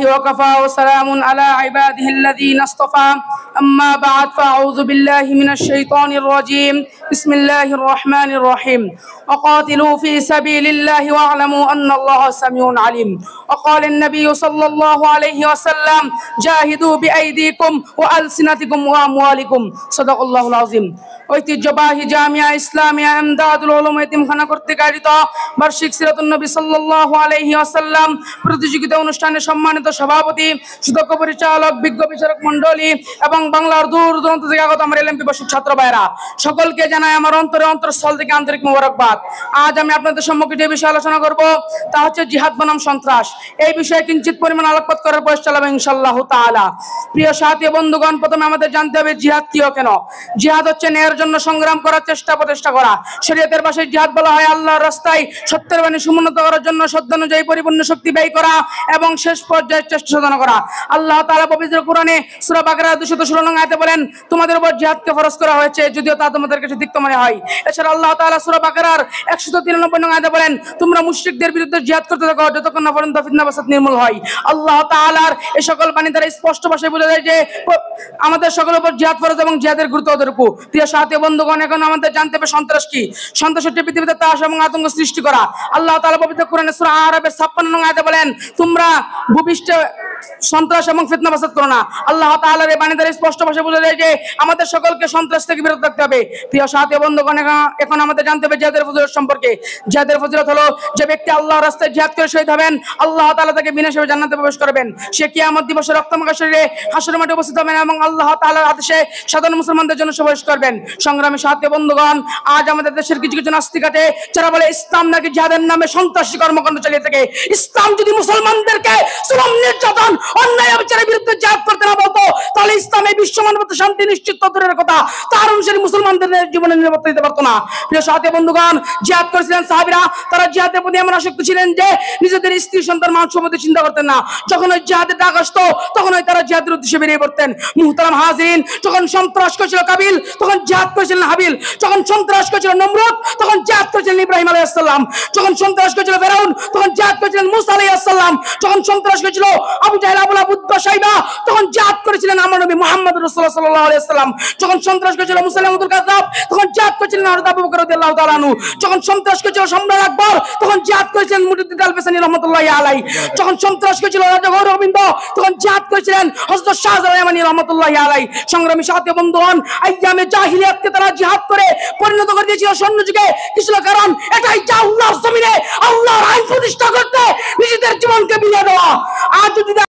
وكفى وسلام على عباده الذين اصطفى أما بعد فأعوذ بالله من الشيطان الرجيم بسم الله الرحمن الرحيم وقاتلوا في سبيل الله واعلموا أن الله سميع عليم وقال النبي صلى الله عليه وسلم جاهدوا بأيديكم وألسنتكم وأموالكم صدق الله العظيم ঐতিহ্যবাহী জামিয়া ইসলামিয়া ইমদাদুল উলুম এতিমখানা কর্তৃক আয়োজিত বার্ষিক সিরাতুন নবী সাল্লাল্লাহু আলাইহি ওয়াসাল্লাম প্রতিযোগিতা অনুষ্ঠানে সম্মানিত সভাপতি, সুদক্ষ পরিচালক, বিজ্ঞ বিচারক মণ্ডলী এবং বাংলার দূর দূরান্ত থেকে আগত আমার এলএমপি বর্ষিক ছাত্র ভাইরা সকলকে জানাই আমার অন্তরস্থল থেকে আন্তরিক মোবারকবাদ। আজ আমি আপনাদের সম্মুখে যে বিষয়ে আলোচনা করব তা হচ্ছে জিহাদ বনাম সন্ত্রাস। এই বিষয়ে কিঞ্চিত পরিমাণ আলোকপাত করার প্রয়াস চালাবো ইনশাআল্লাহ তাআলা। প্রিয় সাথী বন্ধুগণ, প্রথমে আমাদের জানতে হবে জিহাদ কি ও কেন। জিহাদ হচ্ছে ন্যায়ের জন্য সংগ্রাম করার প্রচেষ্টা করা। শরীয়তের ভাষায় জিহাদ বলা হয় আল্লাহর রাস্তায় সত্যের বাণী সমুন্নত করার জন্য সদ্যানুযায়ী পরিপূর্ণ শক্তি ব্যয় করা এবং শেষ পর্যায়ে চেষ্টা সাধনা করা। আল্লাহ তাআলা পবিত্র কোরআনে সূরা বাকারা 216 নং আয়াতে বলেন, তোমাদের উপর জিহাদকে ফরজ করা হয়েছে যদিও তা তোমাদের কাছে তিক্ত মনে হয়। এছাড়া আল্লাহ তাআলা সূরা বাকারার 193 নং আয়াতে বলেন, তোমরা মুশরিকদের বিরুদ্ধে জিহাদ করতে থাকো যতক্ষণ না পর্যন্ত ফিতনা ফাসাদ নির্মূল হয়। আল্লাহ তাআলার এই সকল বাণী দ্বারা স্পষ্ট ভাষায় বোঝা যায় যে আমাদের সকলের উপর জিহাদ ফরজ এবং জিহাদের গুরুত্ব কতটুকু। প্রিয় সাথী বন্ধুগণ, এখন আমাদের জানতে হবে সন্ত্রাস কি। সন্ত্রাস হচ্ছে পৃথিবীতে ত্রাস এবং আতঙ্ক সৃষ্টি করা। আল্লাহ তাআলা পবিত্র কোরআনে সূরা আরাফের 56 নং আয়াতে বলেন, তোমরা ভূপৃষ্ঠে সন্ত্রাস এবং ফিতনা ফাসাদ করো না। আল্লাহ তাআলার এই বাণী দ্বারা স্পষ্ট ভাষায় বোঝা যায় যে আমাদের সকলকে সন্ত্রাস থেকে বিরত থাকতে হবে। প্রিয় সাথী বন্ধুগণ, এখন আমাদের জানতে হবে জিহাদের ফজিলত সম্পর্কে। জিহাদের ফজিলত হলো যে ব্যক্তি আল্লাহর রাস্তায় জিহাদ করে শহীদ হবেন আল্লাহ তাআলা তাকে বিনা হিসাবে জান্নাতে প্রবেশ করবেন। সে কিয়ামত দিবসে রক্তমাখা শরীরে হাসরের মাঠে উপস্থিত হবেন এবং আল্লাহ তাআলার আদেশে সাধারণ মুসলমানদের জন্য সুপারিশ করবেন। সংগ্রামী সাথী বন্ধুগণ, আজ আমাদের দেশের কিছু কিছু নাস্তিক আছে যারা বলে ইসলাম নাকি জিহাদের নামে সন্ত্রাসী কর্মকাণ্ড চালিয়ে থাকে। ইসলাম যদি মুসলমানদেরকে জুলুম, নির্যাতন, অন্যায় অবিচারের বিরুদ্ধে জিহাদ করতে না বলতো তাহলে ইসলামে বিশ্বমানবতার শান্তি নিশ্চিত দূরের কথা তার অনুসারী মুসলমানদের জীবনে নিরাপত্তা দিতে পারতো না। প্রিয় সাথী বন্ধুগণ, জিহাদ করেছিলেন সাহাবীরা। তারা জিহাদের প্রতি এমন আসক্ত ছিলেন যে নিজেদের স্ত্রী সন্তান মান সম্পত্তি চিন্তা করতেন না। যখন ওই জিহাদের ডাক আসতো তখন ওই তারা জিহাদের উদ্দেশ্যে বেরিয়ে পড়তেন। মুহতারাম হাজিরিন, যখন সন্ত্রাস করেছিল কাবিল তখন জিহাদ করেছিলেন হাবিল। যখন সন্ত্রাস করেছিল নমরুদ তখন জিহাদ করেছিলেন ইব্রাহিম আলাইহিস সালাম। যখন সন্ত্রাস করেছিল ফেরাউন তখন জিহাদ করেছিলেন মূসা আলাইহিস সালাম। যখন সন্ত্রাস করেছিল আবু জাহেল, আবু লাহাব, উতবা, শাইবা তখন জিহাদ করেছিলেন আমার নবী মুহাম্মদ রাসূলুল্লাহ সাল্লাল্লাহু আলাইহি ওয়াসাল্লাম। যখন সন্ত্রাস করেছিল মুসাইলামাতুল কাযযাব তখন জিহাদ করেছিলেন হযরত আবু বকর রাদিয়াল্লাহু তাআলা আনহু। যখন সন্ত্রাস করেছিল সম্রাট আকবর তখন জিহাদ করেছিলেন মুজাদ্দিদ আল-বাসানি রাহমাতুল্লাহি আলাইহি। যখন সন্ত্রাস করেছিল রাজা গৌরবিন্দ তখন জিহাদ করেছিলেন হযরত শাহজালাল ইয়ামানি রাহমাতুল্লাহি আলাইহি। সংগ্রামী সাথী বন্ধুগণ, আইয়ামে জাহিলিয়াতকে তারা জিহাদ করে পরিণত করে দিয়েছিল স্বর্ণ যুগে। কিছু কারণ এটাই যে আল্লাহর জমিনে আল্লাহর আইন প্রতিষ্ঠা করতে নিজেদের জীবনকে বিলিয়ে দেওয়া। আজ যদি